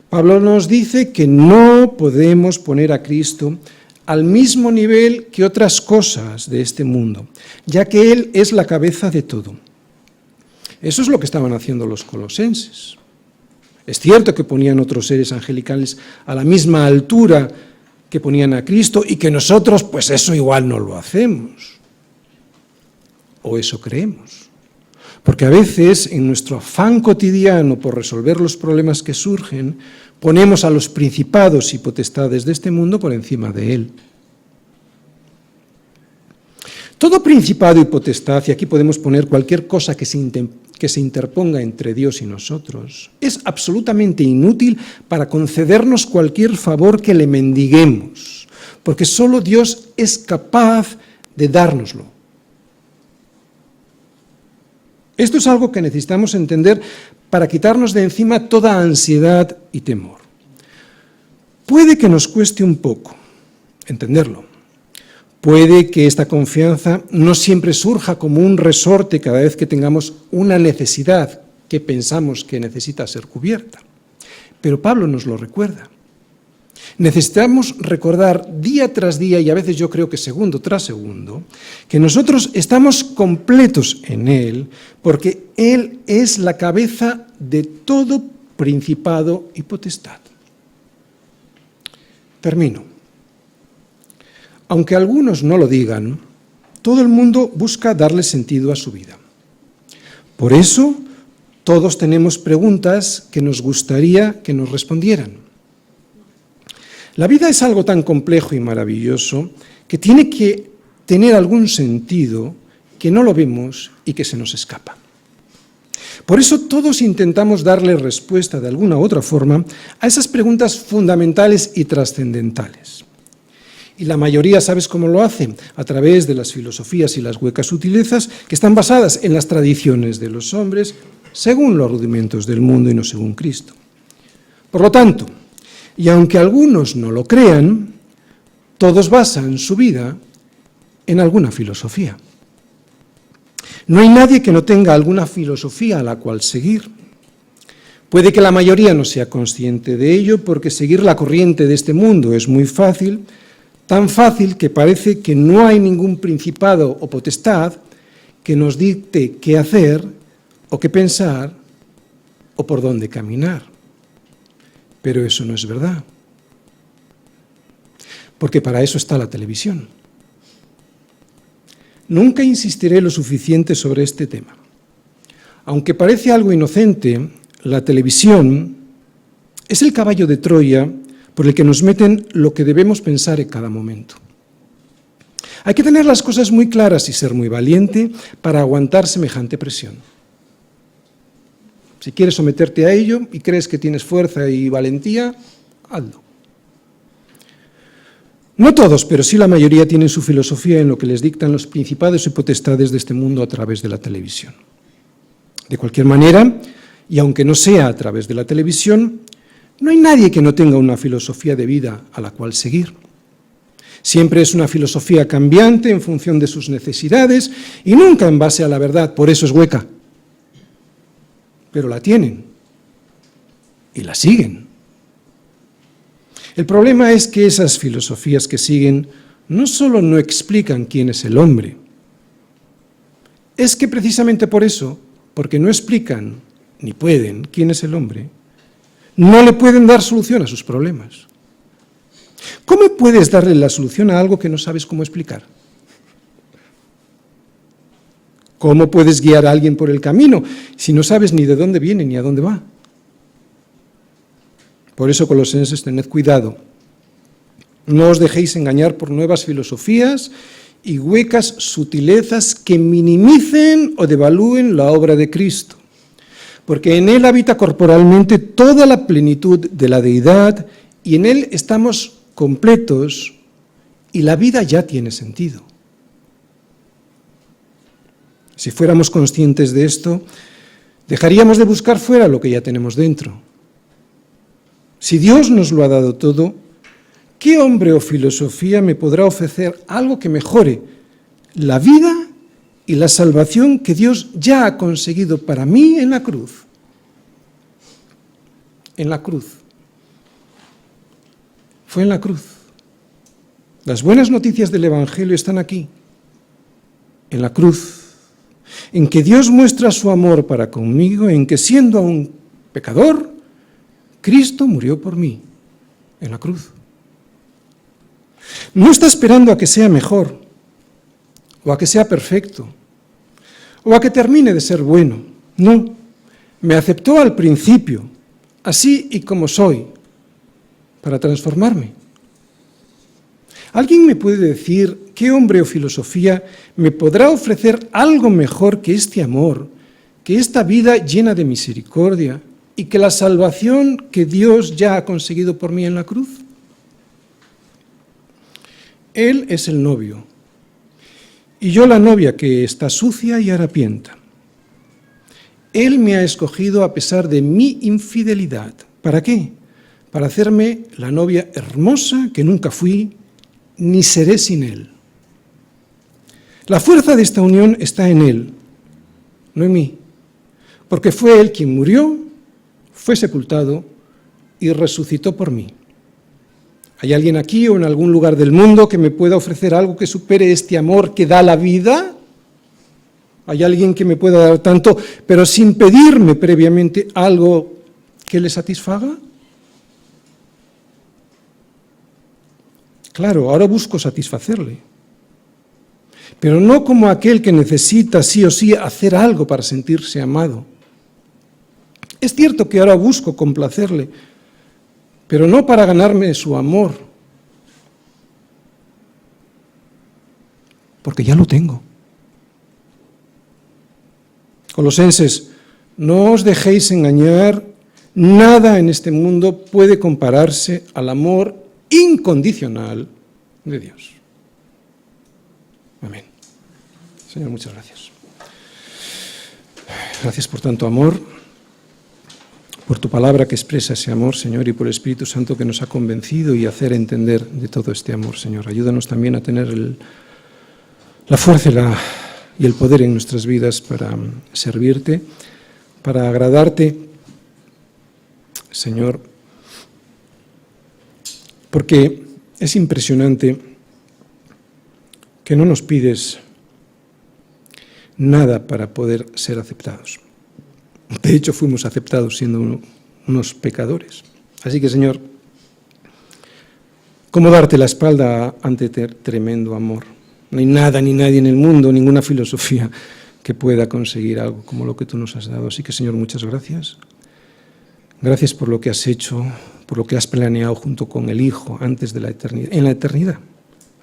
S2: Pablo nos dice que no podemos poner a Cristo al mismo nivel que otras cosas de este mundo, ya que Él es la cabeza de todo. Eso es lo que estaban haciendo los colosenses. Es cierto que ponían otros seres angelicales a la misma altura que ponían a Cristo y que nosotros, pues eso igual no lo hacemos. O eso creemos. Porque a veces, en nuestro afán cotidiano por resolver los problemas que surgen, ponemos a los principados y potestades de este mundo por encima de Él. Todo principado y potestad, y aquí podemos poner cualquier cosa que se interponga entre Dios y nosotros, es absolutamente inútil para concedernos cualquier favor que le mendiguemos, porque solo Dios es capaz de dárnoslo. Esto es algo que necesitamos entender para quitarnos de encima toda ansiedad y temor. Puede que nos cueste un poco entenderlo. Puede que esta confianza no siempre surja como un resorte cada vez que tengamos una necesidad que pensamos que necesita ser cubierta. Pero Pablo nos lo recuerda. Necesitamos recordar día tras día, y a veces yo creo que segundo tras segundo, que nosotros estamos completos en Él, porque Él es la cabeza de todo principado y potestad. Termino. Aunque algunos no lo digan, todo el mundo busca darle sentido a su vida. Por eso, todos tenemos preguntas que nos gustaría que nos respondieran. La vida es algo tan complejo y maravilloso que tiene que tener algún sentido que no lo vemos y que se nos escapa. Por eso todos intentamos darle respuesta de alguna u otra forma a esas preguntas fundamentales y trascendentales. Y la mayoría, ¿sabes cómo lo hacen? A través de las filosofías y las huecas sutilezas que están basadas en las tradiciones de los hombres según los rudimentos del mundo y no según Cristo. Por lo tanto, y aunque algunos no lo crean, todos basan su vida en alguna filosofía. No hay nadie que no tenga alguna filosofía a la cual seguir. Puede que la mayoría no sea consciente de ello porque seguir la corriente de este mundo es muy fácil, tan fácil que parece que no hay ningún principado o potestad que nos dicte qué hacer o qué pensar o por dónde caminar. Pero eso no es verdad, porque para eso está la televisión. Nunca insistiré lo suficiente sobre este tema. Aunque parece algo inocente, la televisión es el caballo de Troya por el que nos meten lo que debemos pensar en cada momento. Hay que tener las cosas muy claras y ser muy valiente para aguantar semejante presión. Si quieres someterte a ello y crees que tienes fuerza y valentía, hazlo. No todos, pero sí la mayoría tienen su filosofía en lo que les dictan los principados y potestades de este mundo a través de la televisión. De cualquier manera, y aunque no sea a través de la televisión, no hay nadie que no tenga una filosofía de vida a la cual seguir. Siempre es una filosofía cambiante en función de sus necesidades y nunca en base a la verdad, por eso es hueca. Pero la tienen y la siguen. El problema es que esas filosofías que siguen no solo no explican quién es el hombre, es que precisamente por eso, porque no explican ni pueden quién es el hombre, no le pueden dar solución a sus problemas. ¿Cómo puedes darle la solución a algo que no sabes cómo explicar? ¿Cómo puedes guiar a alguien por el camino si no sabes ni de dónde viene ni a dónde va? Por eso, colosenses, tened cuidado. No os dejéis engañar por nuevas filosofías y huecas sutilezas que minimicen o devalúen la obra de Cristo, porque en Él habita corporalmente toda la plenitud de la deidad y en Él estamos completos y la vida ya tiene sentido. Si fuéramos conscientes de esto, dejaríamos de buscar fuera lo que ya tenemos dentro. Si Dios nos lo ha dado todo, ¿qué hombre o filosofía me podrá ofrecer algo que mejore la vida y la salvación que Dios ya ha conseguido para mí en la cruz? En la cruz. Fue en la cruz. Las buenas noticias del Evangelio están aquí, en la cruz, en que Dios muestra su amor para conmigo, en que siendo aún pecador, Cristo murió por mí, en la cruz. No está esperando a que sea mejor, o a que sea perfecto, o a que termine de ser bueno. No, me aceptó al principio, así y como soy, para transformarme. ¿Alguien me puede decir qué hombre o filosofía me podrá ofrecer algo mejor que este amor, que esta vida llena de misericordia y que la salvación que Dios ya ha conseguido por mí en la cruz? Él es el novio y yo la novia que está sucia y harapienta. Él me ha escogido a pesar de mi infidelidad. ¿Para qué? Para hacerme la novia hermosa que nunca fui ni seré sin Él. La fuerza de esta unión está en Él, no en mí, porque fue Él quien murió, fue sepultado y resucitó por mí. ¿Hay alguien aquí o en algún lugar del mundo que me pueda ofrecer algo que supere este amor que da la vida? ¿Hay alguien que me pueda dar tanto, pero sin pedirme previamente algo que le satisfaga? Claro, ahora busco satisfacerle, pero no como aquel que necesita sí o sí hacer algo para sentirse amado. Es cierto que ahora busco complacerle, pero no para ganarme su amor, porque ya lo tengo. Colosenses, no os dejéis engañar, nada en este mundo puede compararse al amor incondicional de Dios. Amén. Señor, muchas gracias. Gracias por tanto amor, por tu palabra que expresa ese amor, Señor, y por el Espíritu Santo que nos ha convencido y hacer entender de todo este amor, Señor. Ayúdanos también a tener la fuerza y el poder en nuestras vidas para servirte, para agradarte, Señor, porque es impresionante que no nos pides nada para poder ser aceptados. De hecho, fuimos aceptados siendo unos pecadores. Así que, Señor, ¿cómo darte la espalda ante tremendo amor? No hay nada ni nadie en el mundo, ninguna filosofía que pueda conseguir algo como lo que tú nos has dado. Así que, Señor, muchas gracias. Gracias por lo que has hecho, por lo que has planeado junto con el Hijo antes de la eternidad, en la eternidad,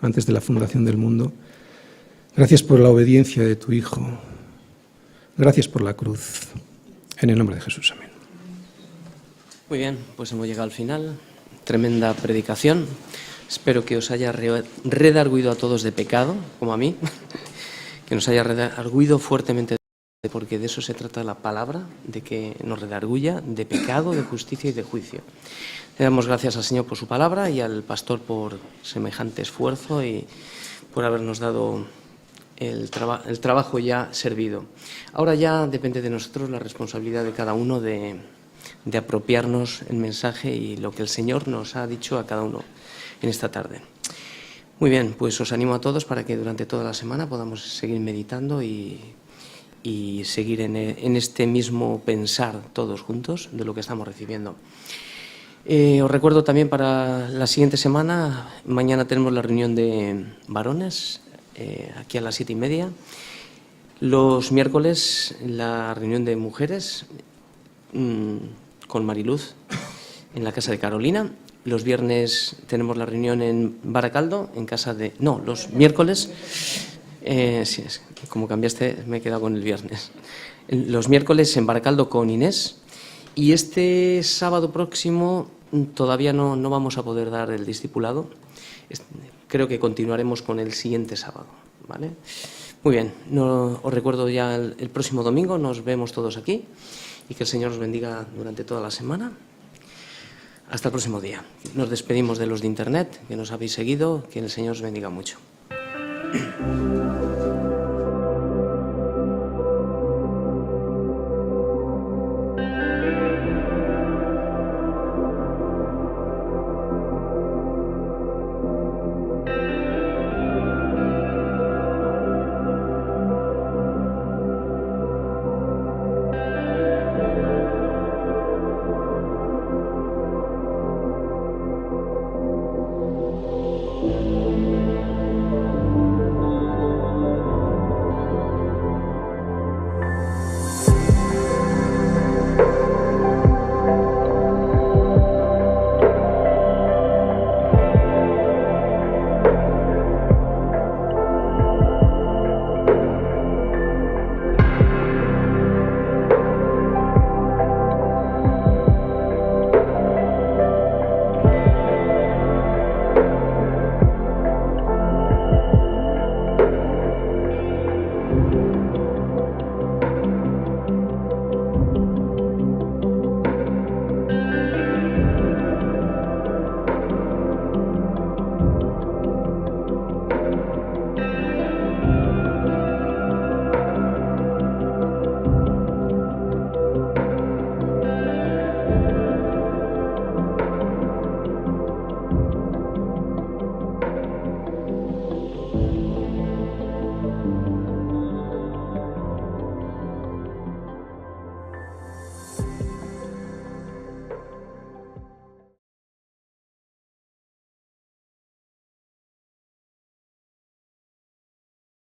S2: antes de la fundación del mundo. Gracias por la obediencia de tu Hijo. Gracias por la cruz. En el nombre de Jesús, amén.
S1: Muy bien, pues hemos llegado al final. Tremenda predicación. Espero que os haya redarguido a todos de pecado, como a mí, que nos haya redarguido fuertemente porque de eso se trata la palabra, de que nos redarguya de pecado, de justicia y de juicio. Le damos gracias al Señor por su palabra y al pastor por semejante esfuerzo y por habernos dado el trabajo ya servido. Ahora ya depende de nosotros la responsabilidad de cada uno de apropiarnos el mensaje y lo que el Señor nos ha dicho a cada uno en esta tarde. Muy bien, pues os animo a todos para que durante toda la semana podamos seguir meditando y seguir en este mismo pensar todos juntos de lo que estamos recibiendo. Os recuerdo también para la siguiente semana, mañana tenemos la reunión de varones, aquí a las 7:30. Los miércoles la reunión de mujeres con Mariluz en la casa de Carolina. Los viernes tenemos la reunión en Baracaldo, en casa de... No, los miércoles... sí, como cambiaste, me he quedado con el viernes. Los miércoles en Baracaldo con Inés. Y este sábado próximo todavía no vamos a poder dar el discipulado. Creo que continuaremos con el siguiente sábado, ¿vale? Muy bien, os recuerdo ya el próximo domingo, nos vemos todos aquí y que el Señor os bendiga durante toda la semana. Hasta el próximo día. Nos despedimos de los de Internet, que nos habéis seguido, que el Señor os bendiga mucho.